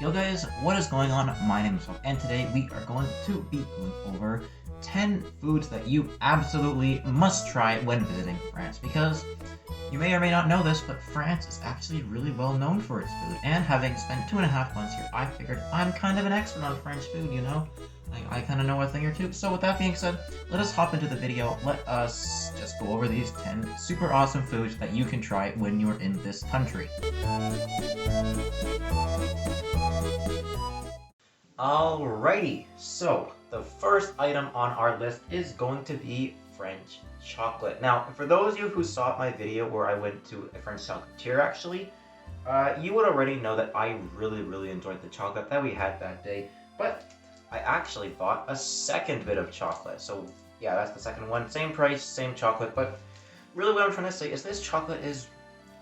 Yo guys, what is going on? My name is Fal, and today we are going to be going over 10 foods that you absolutely must try when visiting France, because you may or may not know this, but France is actually really well known for its food, and having spent 2.5 months here, I figured I'm kind of an expert on French food, you know? I kind of know a thing or two. So with that being said, let us hop into the video. Let us just go over these 10 super awesome foods that you can try when you're in this country. Alrighty, so the first item on our list is going to be French chocolate. Now, for those of you who saw my video where I went to a French chocolatier actually, you would already know that I really enjoyed the chocolate that we had that day, but I actually bought a second bit of chocolate. So yeah, that's the second one. Same price, same chocolate, but really what I'm trying to say is this chocolate is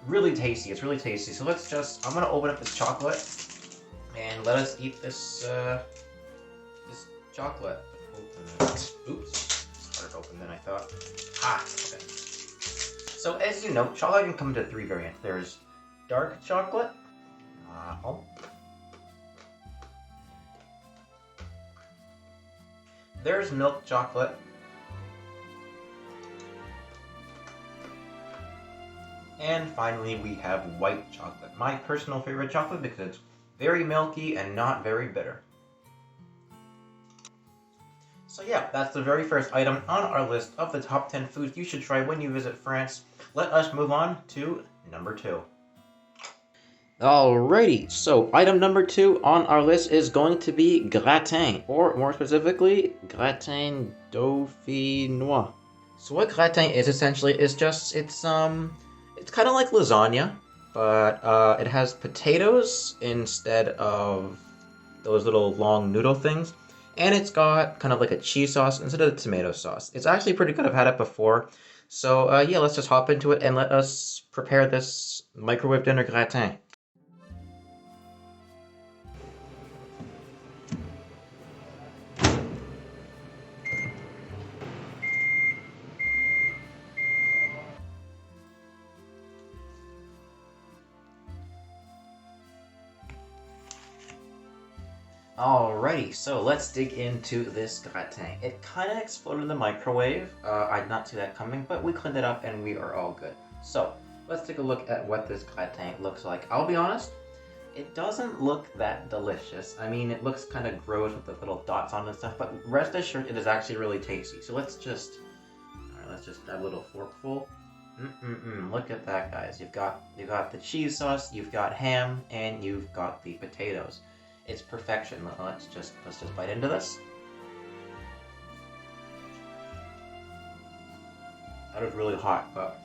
really tasty. It's really tasty. So I'm gonna open up this chocolate and let us eat this this chocolate. Open it. Oops, started open then I thought. Okay. So as you know, chocolate can come into 3 variants. There's dark chocolate. There's milk chocolate. And finally, we have white chocolate. My personal favorite chocolate because it's very milky and not very bitter. So yeah, that's the very first item on our list of the top 10 foods you should try when you visit France. Let us move on to number 2. Alrighty, so item number 2 on our list is going to be gratin, or more specifically, gratin dauphinois. So what gratin is essentially is it's kind of like lasagna, but it has potatoes instead of those little long noodle things, and it's got kind of like a cheese sauce instead of the tomato sauce. It's actually pretty good. I've had it before. So yeah, let's just hop into it and let us prepare this microwave dinner gratin. Alrighty, so let's dig into this gratin. It kind of exploded in the microwave. I did not see that coming, but we cleaned it up and we are all good. So, let's take a look at what this gratin looks like. I'll be honest, it doesn't look that delicious. I mean, it looks kind of gross with the little dots on it and stuff, but rest assured it is actually really tasty. So let's just have a little forkful. Look at that, guys. You've got the cheese sauce, you've got ham, and you've got the potatoes. It's perfection. Let's just bite into this. That is really hot, but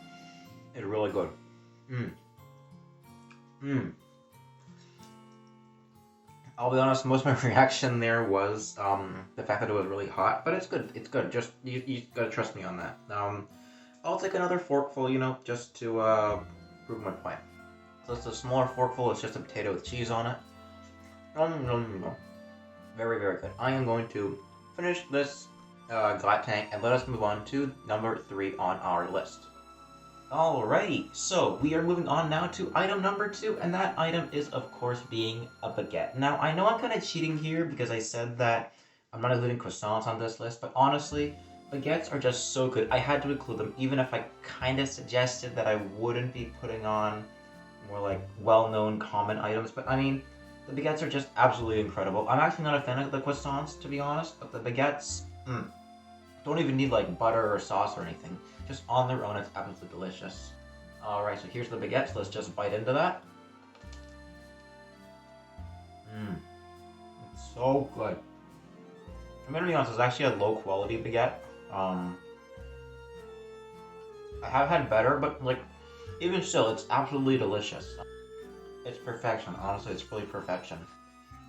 it's really good. I'll be honest, most of my reaction there was the fact that it was really hot, but it's good. It's good. Just you gotta trust me on that. I'll take another forkful, just to prove my point. So it's a smaller forkful. It's just a potato with cheese on it. Very good. I am going to finish this gratin and let us move on to number 3 on our list. Alrighty, so we are moving on now to item number 2, and that item is of course being a baguette. Now I know I'm kind of cheating here because I said that I'm not including croissants on this list, but honestly, baguettes are just so good. I had to include them, even if I kind of suggested that I wouldn't be putting on more like well-known common items, but I mean, the baguettes are just absolutely incredible. I'm actually not a fan of the croissants, to be honest, but the baguettes, don't even need like butter or sauce or anything. Just on their own, it's absolutely delicious. Alright, so here's the baguettes. Let's just bite into that. It's so good. I'm gonna be honest, it's actually a low quality baguette. I have had better, but like, even still, it's absolutely delicious. It's perfection. Honestly, it's really perfection.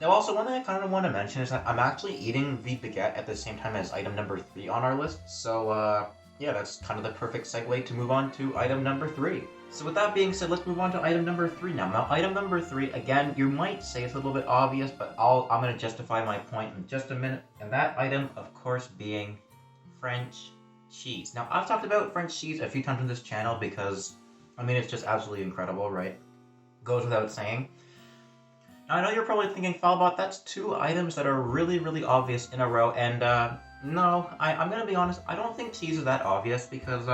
Now, also, one thing I kind of want to mention is that I'm actually eating the baguette at the same time as item number 3 on our list. So, yeah, that's kind of the perfect segue to move on to item number 3. So with that being said, let's move on to item number 3 now. Now, item number 3, again, you might say it's a little bit obvious, but I'm going to justify my point in just a minute. And that item, of course, being French cheese. Now, I've talked about French cheese a few times on this channel because, I mean, it's just absolutely incredible, right? Goes without saying. I know you're probably thinking, Falbot, that's 2 items that are really, really obvious in a row, and no, I'm gonna be honest, I don't think cheese is that obvious because,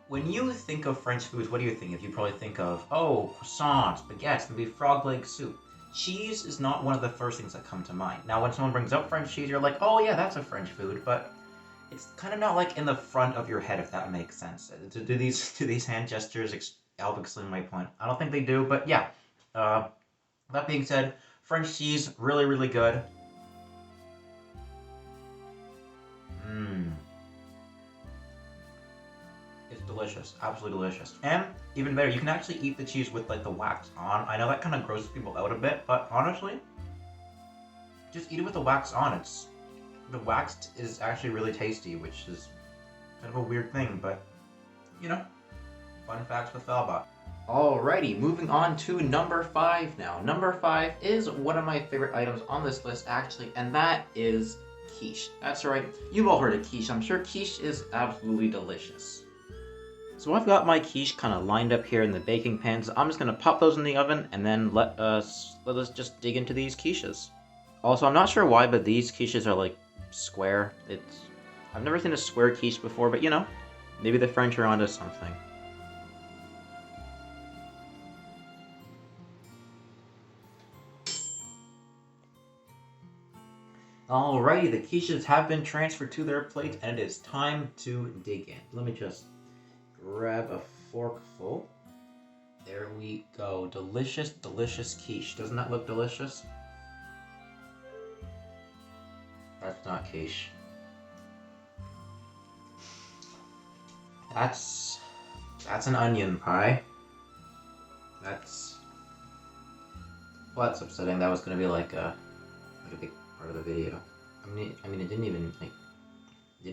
when you think of French foods, what do you think of? You probably think of, oh, croissants, baguettes, maybe frog leg soup. Cheese is not one of the first things that come to mind. Now, when someone brings up French cheese, you're like, oh yeah, that's a French food, but it's kind of not like in the front of your head, if that makes sense. Do these hand gestures help explain my point? I don't think they do, but yeah. Uh, that being said, French cheese, really, really good. Mmm. It's delicious, absolutely delicious. And even better, you can actually eat the cheese with like the wax on. I know that kind of grosses people out a bit, but honestly, just eat it with the wax on. The wax is actually really tasty, which is kind of a weird thing, but you know, fun facts with Falbot. Alrighty, moving on to number 5 now. Number 5 is one of my favorite items on this list actually, and that is quiche. That's right, you've all heard of quiche. I'm sure quiche is absolutely delicious. So I've got my quiche kind of lined up here in the baking pan, so I'm just going to pop those in the oven and then let us just dig into these quiches. Also, I'm not sure why, but these quiches are like square. I've never seen a square quiche before, but you know, maybe the French are onto something. Alrighty, the quiches have been transferred to their plate, and it is time to dig in. Let me just grab a forkful. There we go. Delicious, delicious quiche. Doesn't that look delicious? That's not quiche. That's an onion pie. That's upsetting. That was gonna be like a big part of the video. I mean, it didn't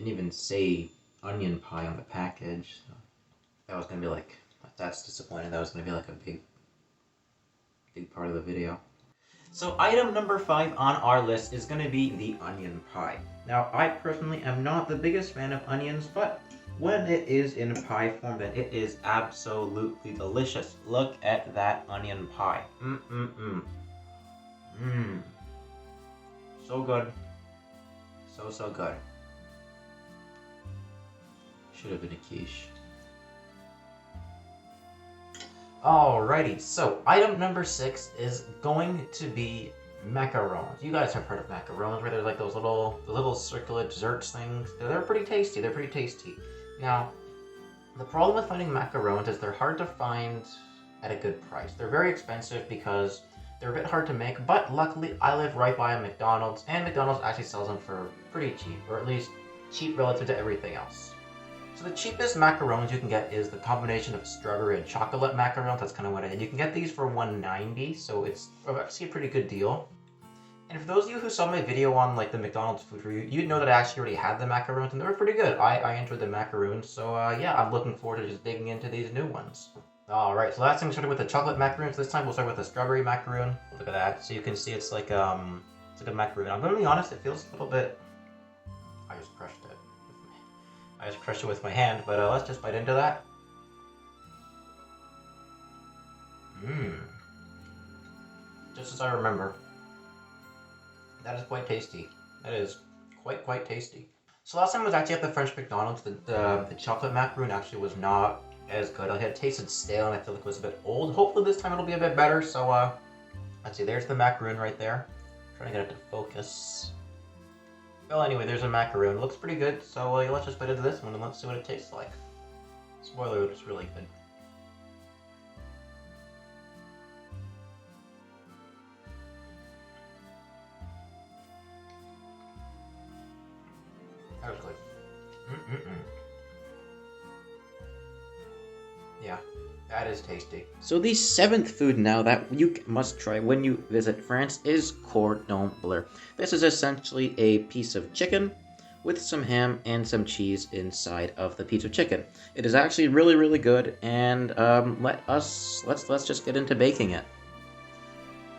even say onion pie on the package. So that was gonna be like, that's disappointing. That was gonna be like a big part of the video. So item number 5 on our list is gonna be the onion pie. Now, I personally am not the biggest fan of onions, but when it is in pie form, then it is absolutely delicious. Look at that onion pie. So good. So good. Should have been a quiche. Alrighty, so item number 6 is going to be macarons. You guys have heard of macarons, where there's like those little circular desserts things. They're pretty tasty. They're pretty tasty. Now, the problem with finding macarons is they're hard to find at a good price. They're very expensive because they're a bit hard to make, but luckily I live right by a McDonald's, and McDonald's actually sells them for pretty cheap, or at least cheap relative to everything else. So the cheapest macarons you can get is the combination of strawberry and chocolate macarons. That's kind of what I did. You can get these for $1.90, so it's actually a pretty good deal. And for those of you who saw my video on like the McDonald's food review, you'd know that I actually already had the macaroons, and they were pretty good. I enjoyed the macaroons, so yeah, I'm looking forward to just digging into these new ones. Alright, so last time we started with the chocolate macaroons. This time we'll start with the strawberry macaroon. Look at that. So you can see it's like a macaroon. I'm gonna be honest, it feels a little bit... I just crushed it with my hand, but let's just bite into that. Just as I remember. That is quite tasty. That is quite tasty. So last time I was actually at the French McDonald's. The chocolate macaroon actually was not as good. It had tasted stale and I feel like it was a bit old. Hopefully this time it'll be a bit better. So let's see, there's the macaroon right there. Trying to get it to focus. Well, anyway, there's a macaroon. It looks pretty good, so let's just bite into this one and let's see what it tastes like. Spoiler alert, it's really good. That was good. Yeah, that is tasty. So the 7th food now that you must try when you visit France is cordon bleu. This is essentially a piece of chicken with some ham and some cheese inside of the piece of chicken. It is actually really good, and let's just get into baking it.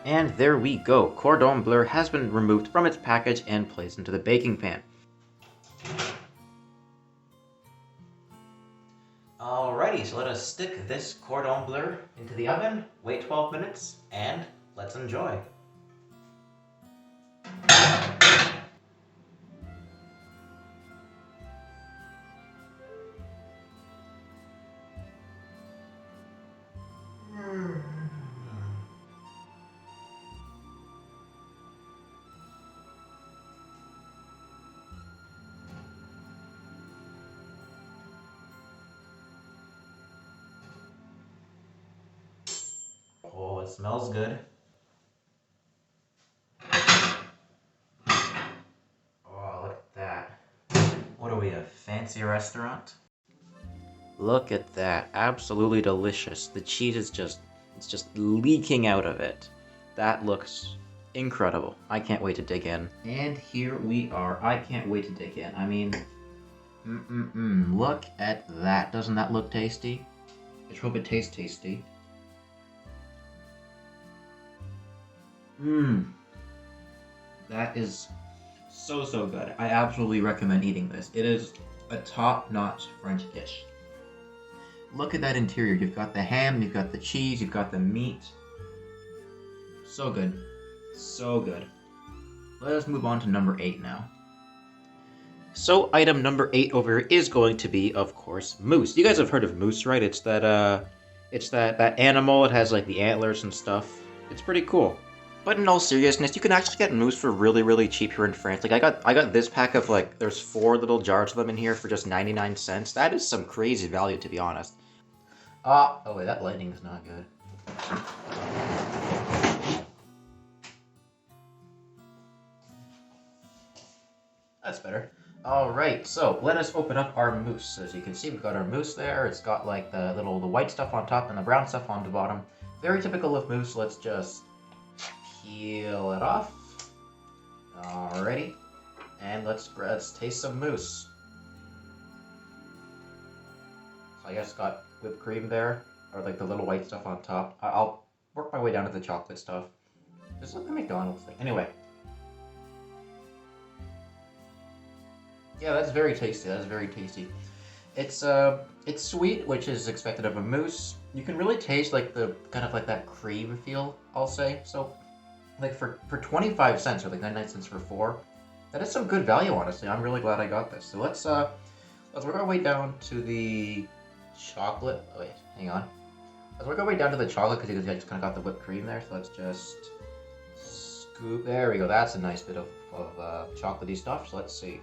And there we go. Cordon bleu has been removed from its package and placed into the baking pan. Alrighty, so let us stick this cordon bleu into the oven, wait 12 minutes, and Let's enjoy. Oh, it smells good. Oh, look at that. What are we, a fancy restaurant? Look at that. Absolutely delicious. The cheese is it's just leaking out of it. That looks incredible. I can't wait to dig in. And here we are. I can't wait to dig in. I mean, look at that. Doesn't that look tasty? I hope it tastes tasty. That is so good. I absolutely recommend eating this. It is a top-notch French dish. Look at that interior. You've got the ham, you've got the cheese, you've got the meat. So good. So good. Let us move on to number 8 now. So item number 8 over here is going to be, of course, moose. You guys have heard of moose, right? It's that animal. It has like the antlers and stuff. It's pretty cool. But in all seriousness, you can actually get moose for really cheap here in France. Like I got this pack of like, there's 4 little jars of them in here for just 99 cents. That is some crazy value, to be honest. Oh wait, that lighting is not good. That's better. Alright, so let us open up our moose. As you can see, we've got our moose there. It's got like the white stuff on top and the brown stuff on the bottom. Very typical of moose. Let's just peel it off. Alrighty. And let's taste some moose. So I guess got whipped cream there, or like the little white stuff on top. I'll work my way down to the chocolate stuff. This is like the McDonald's thing. Anyway. Yeah, that's very tasty. That is very tasty. It's sweet, which is expected of a moose. You can really taste like the kind of like that cream feel, I'll say. So, like for 25 cents or like 99 cents for 4, that is some good value, honestly. I'm really glad I got this. So let's work our way down to the chocolate. Oh, wait, hang on. Let's work our way down to the chocolate because I just kind of got the whipped cream there. So let's just scoop. There we go. That's a nice bit of chocolatey stuff. So let's see.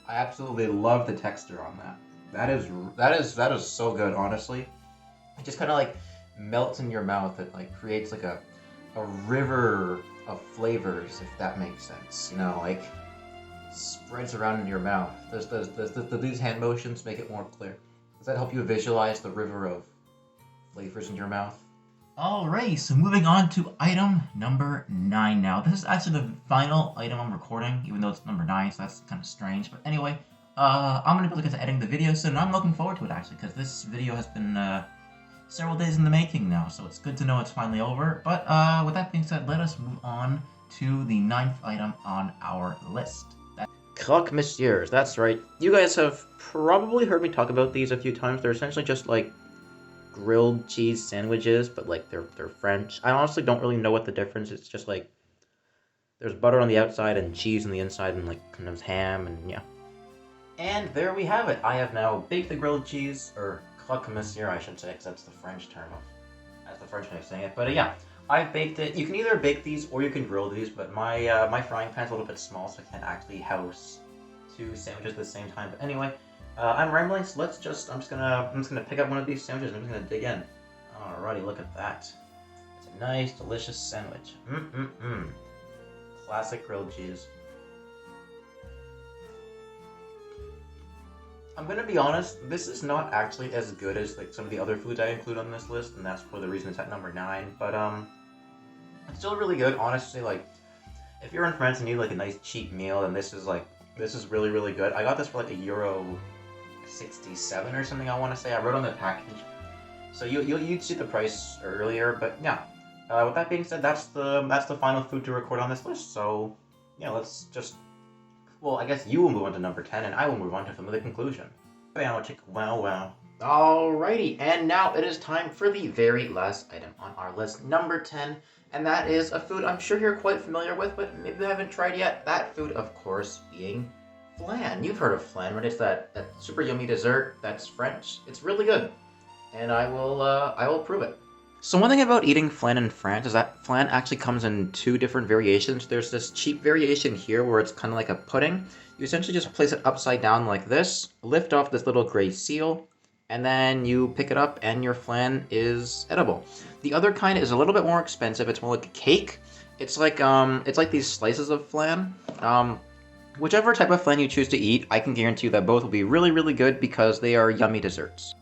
I absolutely love the texture on that. That is so good, honestly. It just kind of like melts in your mouth. It like creates like a river of flavors, if that makes sense. You know, like spreads around in your mouth. Does these hand motions make it more clear? Does that help you visualize the river of flavors in your mouth? Alright, so moving on to item number 9 now. This is actually the final item I'm recording, even though it's number 9, so that's kind of strange. But anyway, I'm going to be looking at editing the video soon, and I'm looking forward to it, actually, because this video has been several days in the making now, so it's good to know it's finally over. But with that being said, let us move on to the 9th item on our list. Croque Monsieurs, that's right. You guys have probably heard me talk about these a few times. They're essentially just like grilled cheese sandwiches, but like they're French. I honestly don't really know what the difference is. It's just like there's butter on the outside and cheese on the inside and like kind of ham and yeah. And there we have it. I have now baked the grilled cheese, or croque monsieur I should say, because that's the French term that's the French way of saying it. But yeah, I've baked it. You can either bake these or you can grill these, but my my frying pan's a little bit small, so I can't actually house 2 sandwiches at the same time. But anyway, I'm rambling, so I'm just gonna pick up one of these sandwiches and I'm just gonna dig in. Alrighty, look at that. It's a nice, delicious sandwich. Classic grilled cheese. I'm gonna be honest, this is not actually as good as like some of the other foods I include on this list, and that's for the reason it's at number 9. But it's still really good, honestly. Like, if you're in France and you need like a nice cheap meal, then this is really good. I got this for like €1.67 or something, I want to say. I wrote on the package, so you'd see the price earlier. But yeah, with that being said, that's the final food to record on this list. So yeah, let's just. Well, I guess you will move on to number 10, and I will move on to film the conclusion. Wow, chick, wow. Alrighty, and now it is time for the very last item on our list, number 10, and that is a food I'm sure you're quite familiar with, but maybe you haven't tried yet. That food, of course, being flan. You've heard of flan, right? It's that super yummy dessert that's French. It's really good, and I will prove it. So one thing about eating flan in France is that flan actually comes in two different variations. There's this cheap variation here where it's kind of like a pudding. You essentially just place it upside down like this, lift off this little gray seal, and then you pick it up and your flan is edible. The other kind is a little bit more expensive. It's more like a cake. It's like these slices of flan. Whichever type of flan you choose to eat, I can guarantee you that both will be really, really good because they are yummy desserts.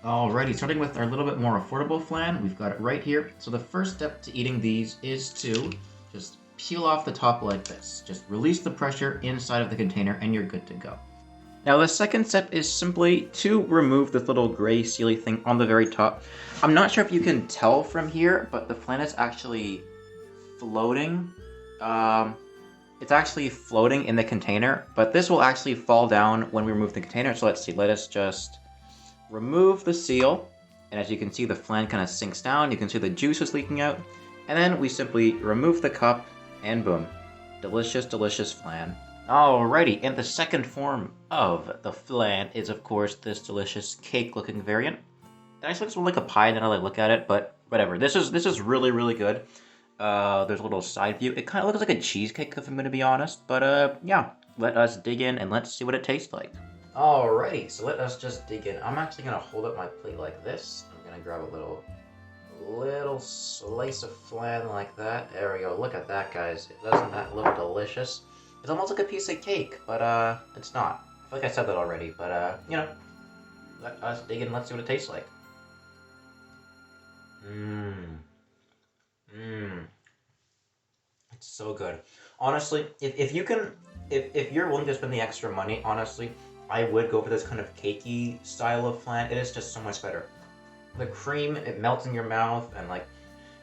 Alrighty, starting with our little bit more affordable flan, we've got it right here. So the first step to eating these is to just peel off the top like this. Just release the pressure inside of the container and you're good to go. Now the second step is simply to remove this little gray sealy thing on the very top. I'm not sure if you can tell from here, but the flan is actually floating. It's actually floating in the container, but this will actually fall down when we remove the container. So let's see, let us just remove the seal. And as you can see, the flan kind of sinks down. You can see the juice is leaking out. And then we simply remove the cup and boom, delicious, delicious flan. Alrighty, and the second form of the flan is, of course, this delicious cake-looking variant. It actually looks more like a pie than I look at it, but whatever. This is really, really good. There's a little side view. It kind of looks like a cheesecake, if I'm going to be honest. But, yeah, let us dig in and let's see what it tastes like. Alrighty, so let us just dig in. I'm actually going to hold up my plate like this. I'm going to grab a little slice of flan like that. There we go. Look at that, guys. Doesn't that look delicious? It's almost like a piece of cake, but it's not. I feel like I said that already, but you know, let us dig in and let's see what it tastes like. It's so good. Honestly, if you're willing to spend the extra money, honestly, I would go for this kind of cakey style of flan. It is just so much better. The cream, it melts in your mouth, and like,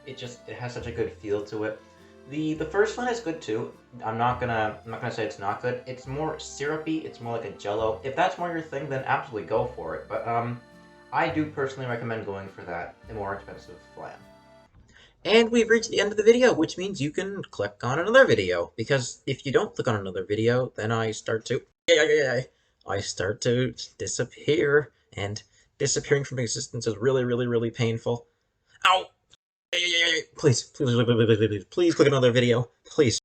it has such a good feel to it. The first one is good too. I'm not gonna say it's not good. It's more syrupy. It's more like a jello. If that's more your thing, then absolutely go for it. But I do personally recommend going for that, the more expensive flan. And we've reached the end of the video, which means you can click on another video. Because if you don't click on another video, then I start to disappear, and disappearing from existence is really, really, really painful. Ow! Please click another video. Please.